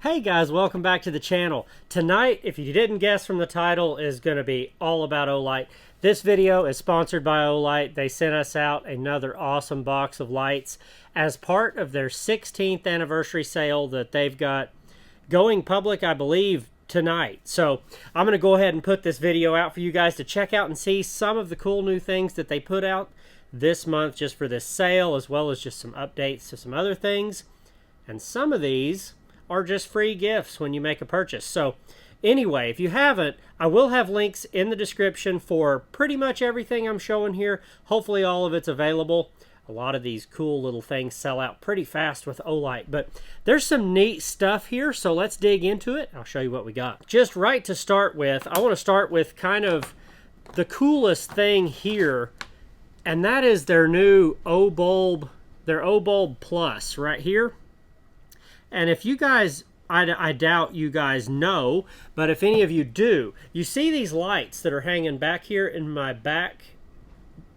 Hey guys, welcome back to the channel. Tonight, if you didn't guess from the title, is going to be all about Olight. This video is sponsored by Olight. They sent us out another awesome box of lights as part of their 16th anniversary sale that they've got going public, I believe, tonight. So I'm going to go ahead and put this video out for you guys to check out and see some of the cool new things that they put out this month just for this sale, as well as just some updates to some other things. And some of these are just free gifts when you make a purchase. So anyway, if you haven't, I will have links in the description for pretty much everything I'm showing here. Hopefully all of it's available. A lot of these cool little things sell out pretty fast with Olight, but there's some neat stuff here, so let's dig into it. I'll show you what we got. Just right to start with, I want to start with kind of the coolest thing here, and that is their new O-Bulb, their O-Bulb Plus right here. And if you guys, I doubt you guys know, but if any of you do, you see these lights that are hanging back here in my back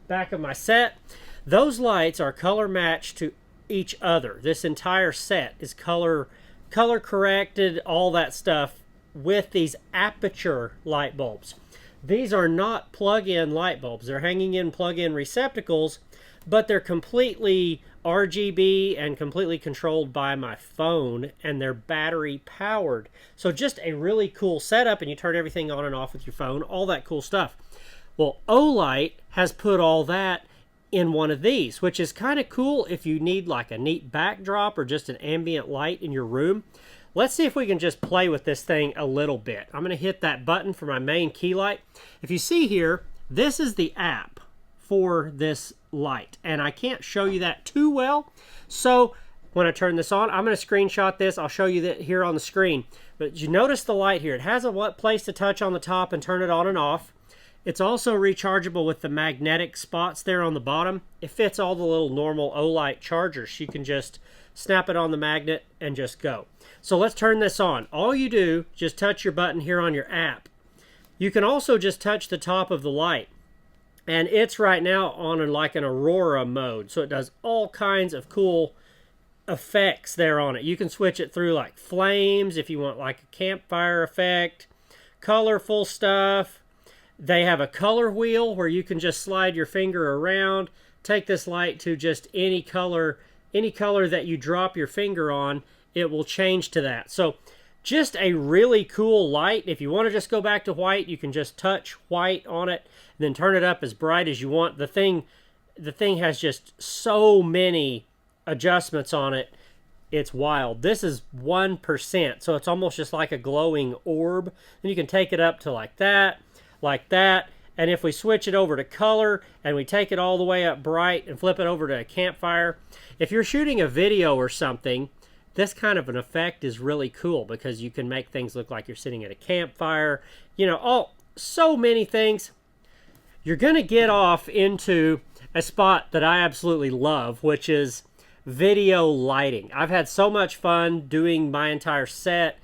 of my set. Those lights are color matched to each other. This entire set is color corrected, all that stuff, with these aperture light bulbs. These are not plug-in light bulbs. They're hanging in plug-in receptacles, but they're completely RGB and completely controlled by my phone, and they're battery powered. So just a really cool setup, and you turn everything on and off with your phone, all that cool stuff. Well, Olight has put all that in one of these, which is kind of cool if you need like a neat backdrop or just an ambient light in your room. Let's see if we can just play with this thing a little bit. I'm going to hit that button for my main key light. If you see here, this is the app for this light, and I can't show you that too well, so when I turn this on, I'm going to screenshot this. I'll show you that here on the screen. But you notice the light here, it has a place to touch on the top and turn it on and off. It's also rechargeable with the magnetic spots there on the bottom. It fits all the little normal Olight chargers. You can just snap it on the magnet and just go. So let's turn this on. All you do, just touch your button here on your app. You can also just touch the top of the light. And it's right now on like an Aurora mode. So it does all kinds of cool effects there on it. You can switch it through like flames if you want like a campfire effect, colorful stuff. They have a color wheel where you can just slide your finger around, take this light to just any color that you drop your finger on, it will change to that. So just a really cool light. If you want to just go back to white, you can just touch white on it and then turn it up as bright as you want. The thing has just so many adjustments on it. It's wild. This is 1%, so it's almost just like a glowing orb. And you can take it up to like that. And if we switch it over to color and we take it all the way up bright and flip it over to a campfire, if you're shooting a video or something, this kind of an effect is really cool because you can make things look like you're sitting at a campfire. You know, so many things. You're going to get off into a spot that I absolutely love, which is video lighting. I've had so much fun doing my entire set.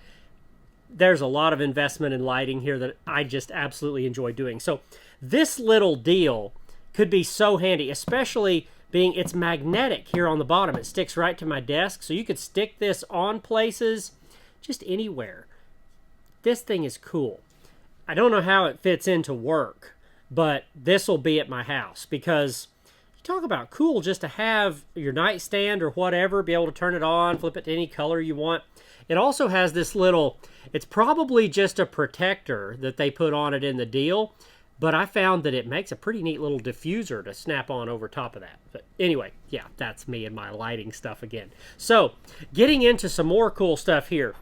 There's a lot of investment in lighting here that I just absolutely enjoy doing. So this little deal could be so handy, especially being it's magnetic here on the bottom. It sticks right to my desk, so you could stick this on places, just anywhere. This thing is cool. I don't know how it fits into work, but this will be at my house because you talk about cool just to have your nightstand or whatever, be able to turn it on, flip it to any color you want. It also has this little, it's probably just a protector that they put on it in the deal, but I found that it makes a pretty neat little diffuser to snap on over top of that. But anyway, yeah, that's me and my lighting stuff again. So, getting into some more cool stuff here.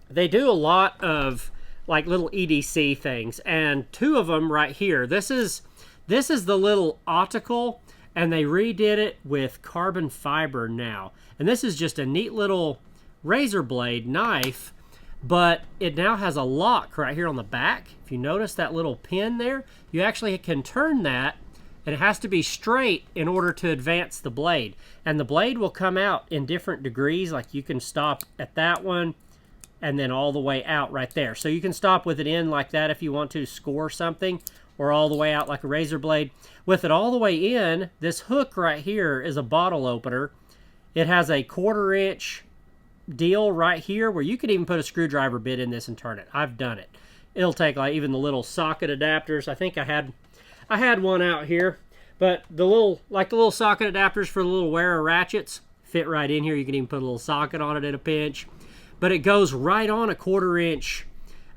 They do a lot of like little EDC things, and two of them right here. This is the little Otacle, and they redid it with carbon fiber now. And this is just a neat little razor blade knife, but it now has a lock right here on the back. If you notice that little pin there, you actually can turn that, and it has to be straight in order to advance the blade. And the blade will come out in different degrees, like you can stop at that one and then all the way out right there. So you can stop with it in like that if you want to score something, or all the way out like a razor blade. With it all the way in, this hook right here is a bottle opener. It has a 1/4 inch deal right here where you could even put a screwdriver bit in this and turn it. I've done it. It'll take like even the little socket adapters. I think I had one out here, but the little socket adapters for the little wearer ratchets fit right in here. You can even put a little socket on it in a pinch, but it goes right on a quarter inch,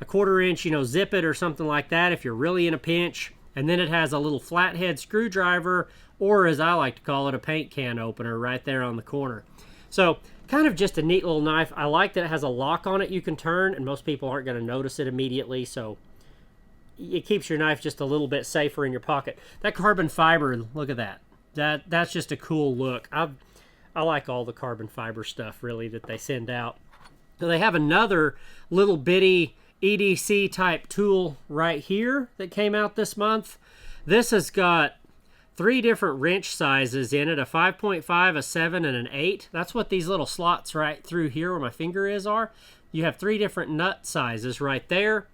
you know, zip it or something like that if you're really in a pinch. And then it has a little flathead screwdriver, or as I like to call it, a paint can opener right there on the corner. So kind of just a neat little knife. I like that it has a lock on it you can turn, and most people aren't going to notice it immediately, so it keeps your knife just a little bit safer in your pocket. That carbon fiber, look at that. That's just a cool look. I like all the carbon fiber stuff, really, that they send out. So they have another little bitty EDC type tool right here that came out this month. This has got 3 different wrench sizes in it, a 5.5, a 7, and an 8. That's what these little slots right through here where my finger is are. You have 3 different nut sizes right there.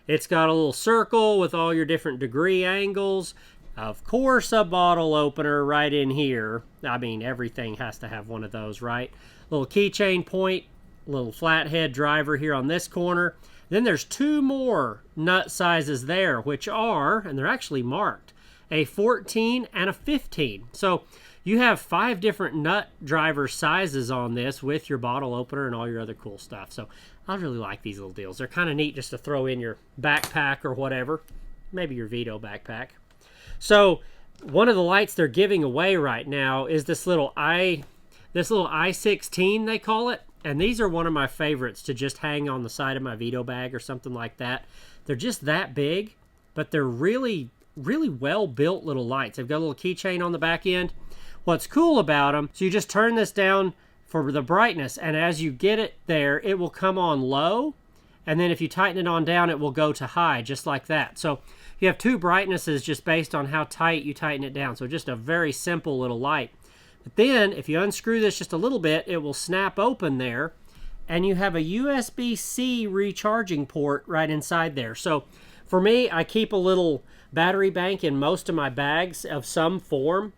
It's got a little circle with all your different degree angles. Of course, a bottle opener right in here. I mean, everything has to have one of those, right? Little keychain point, little flathead driver here on this corner. Then there's 2 more nut sizes there, which are, and they're actually marked, a 14 and a 15. So you have 5 different nut driver sizes on this with your bottle opener and all your other cool stuff. So I really like these little deals. They're kind of neat just to throw in your backpack or whatever, maybe your Vito backpack. So one of the lights they're giving away right now is this little I-16, they call it. And these are one of my favorites to just hang on the side of my Vito bag or something like that. They're just that big, but they're really, really well-built little lights. They've got a little keychain on the back end. What's cool about them, so you just turn this down for the brightness, and as you get it there, it will come on low, and then if you tighten it on down, it will go to high, just like that. So you have 2 brightnesses just based on how tight you tighten it down. So just a very simple little light. But then, if you unscrew this just a little bit, it will snap open there, and you have a USB-C recharging port right inside there. So, for me, I keep a little battery bank in most of my bags of some form,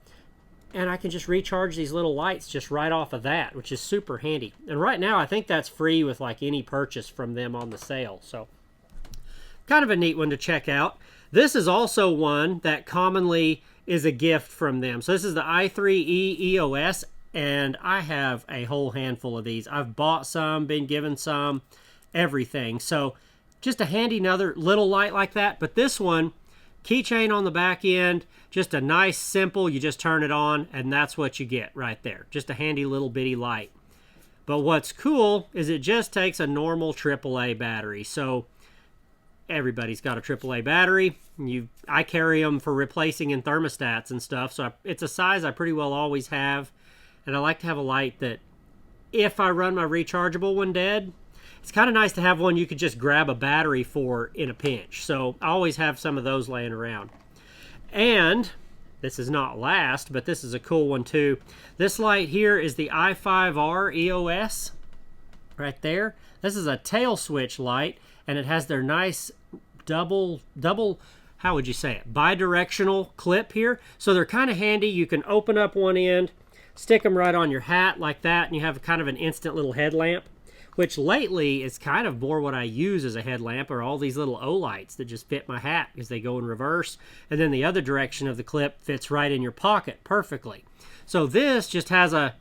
and I can just recharge these little lights just right off of that, which is super handy. And right now, I think that's free with like any purchase from them on the sale. So, kind of a neat one to check out. This is also one that commonly is a gift from them. So this is the i3E EOS, and I have a whole handful of these. I've bought some, been given some, everything. So just a handy another little light like that. But this one, keychain on the back end, just a nice simple, you just turn it on and that's what you get right there. Just a handy little bitty light. But what's cool is it just takes a normal AAA battery. So everybody's got a AAA battery. I carry them for replacing in thermostats and stuff, so it's a size I pretty well always have. And I like to have a light that if I run my rechargeable one dead, it's kind of nice to have one you could just grab a battery for in a pinch. So I always have some of those laying around. And this is not last, but this is a cool one too. This light here is the i5R EOS right there. This is a tail switch light, and it has their nice double, how would you say it, bidirectional clip here. So they're kind of handy. You can open up one end, stick them right on your hat like that, and you have kind of an instant little headlamp, which lately is kind of more what I use as a headlamp, are all these little Olights that just fit my hat because they go in reverse, and then the other direction of the clip fits right in your pocket perfectly. So this just has a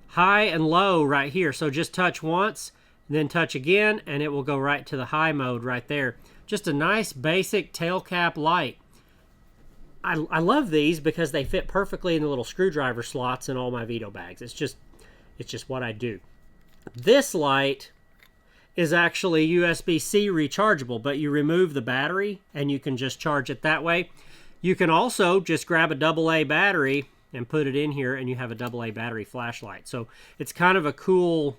high and low right here. So just touch once, then touch again, and it will go right to the high mode right there. Just a nice basic tail cap light. I love these because they fit perfectly in the little screwdriver slots in all my Vito bags. It's just what I do. This light is actually USB-C rechargeable, but you remove the battery and you can just charge it that way. You can also just grab a AA battery and put it in here, and you have a AA battery flashlight. So it's kind of a cool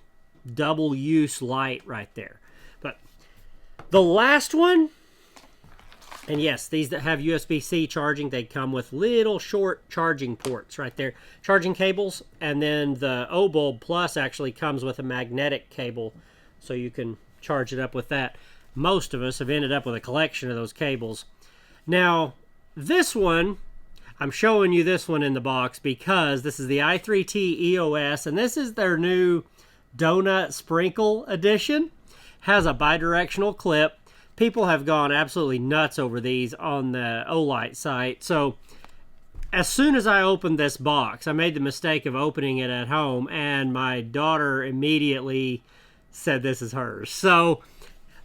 double use light right there. But the last one, and yes, these that have USB-C charging, they come with little short charging ports right there, charging cables, and then the O-Bulb Plus actually comes with a magnetic cable, so you can charge it up with that. Most of us have ended up with a collection of those cables. Now, this one, I'm showing you this one in the box because this is the i3T EOS, and this is their new Donut Sprinkle Edition. Has a bidirectional clip. People have gone absolutely nuts over these on the Olight site. So as soon as I opened this box, I made the mistake of opening it at home, and my daughter immediately said this is hers. So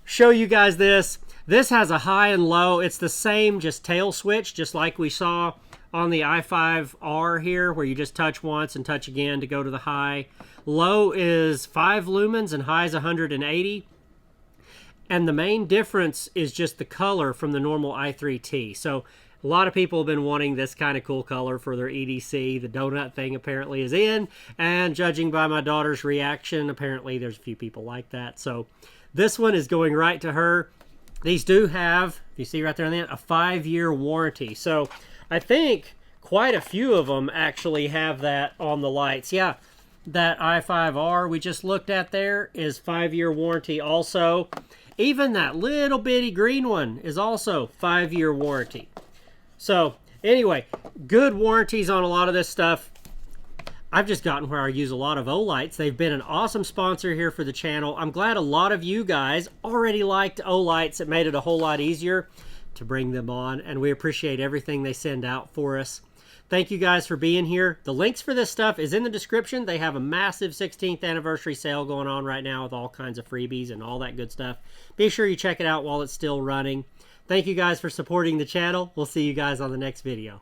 show you guys this. This has a high and low. It's the same, just tail switch, just like we saw on the i5R here, where you just touch once and touch again to go to the high. Low is 5 lumens and high is 180. And the main difference is just the color from the normal i3T. So a lot of people have been wanting this kind of cool color for their EDC. The donut thing apparently is in, and judging by my daughter's reaction, apparently there's a few people like that. So this one is going right to her. These do have, you see right there on the end, a 5-year warranty. So I think quite a few of them actually have that on the lights. Yeah, that i5R we just looked at there is 5-year warranty also. Even that little bitty green one is also 5-year warranty. So anyway, good warranties on a lot of this stuff. I've just gotten where I use a lot of Olights. They've been an awesome sponsor here for the channel. I'm glad a lot of you guys already liked Olights. It made it a whole lot easier to bring them on, and we appreciate everything they send out for us. Thank you guys for being here. The links for this stuff is in the description. They have a massive 16th anniversary sale going on right now with all kinds of freebies and all that good stuff. Be sure you check it out while it's still running. Thank you guys for supporting the channel. We'll see you guys on the next video.